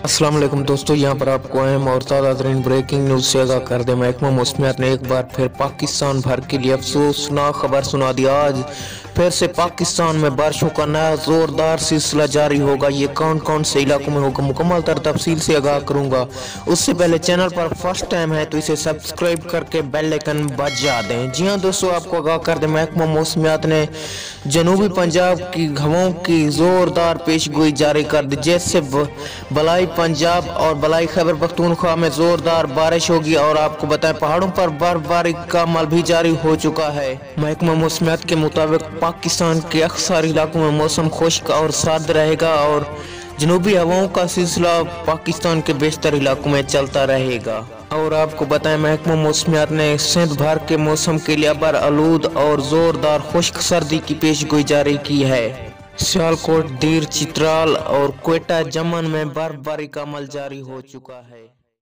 अस्सलाम वालेकुम दोस्तों, यहाँ पर आपको अहम और ताज़ा तरीन ब्रेकिंग न्यूज़ से आगाह कर दे। महकमा मौसमियात ने एक बार फिर पाकिस्तान भर के लिए अफसोसनाक खबर सुना दी। आज फिर से पाकिस्तान में बारिशों का नया जोरदार सिलसिला जारी होगा। ये कौन कौन से इलाकों में होगा, मुकम्मल तफसील से आगाह करूंगा। उससे पहले चैनल पर फर्स्ट टाइम है तो इसे सब्सक्राइब करके बेल आइकन बजा दें। जी हाँ दोस्तों, आपको आगाह कर दें, महकमा मौसमियात ने जनूबी पंजाब की हवाओं की जोरदार पेशगोई जारी कर दी, जैसे बलाई पंजाब और बलाई खैबर पख्तूनख्वा में जोरदार बारिश होगी। और आपको बताएं, पहाड़ों पर बर्फबारी का अमल भी जारी हो चुका है। महकमा मौसमियात के मुताबिक पाकिस्तान के अक्सर इलाकों में मौसम खुश्क और सर्द रहेगा और जनूबी हवाओं का सिलसिला पाकिस्तान के बेशतर इलाकों में चलता रहेगा। और आपको बताएं, महकमा मौसमियात ने सिंध भर के मौसम के लिए अबर आलूद और जोरदार खुश्क सर्दी की पेशगोई जारी की है। सियालकोट, दीर, चित्राल और क्वेटा, जमन में बर्फबारी का अमल जारी हो चुका है।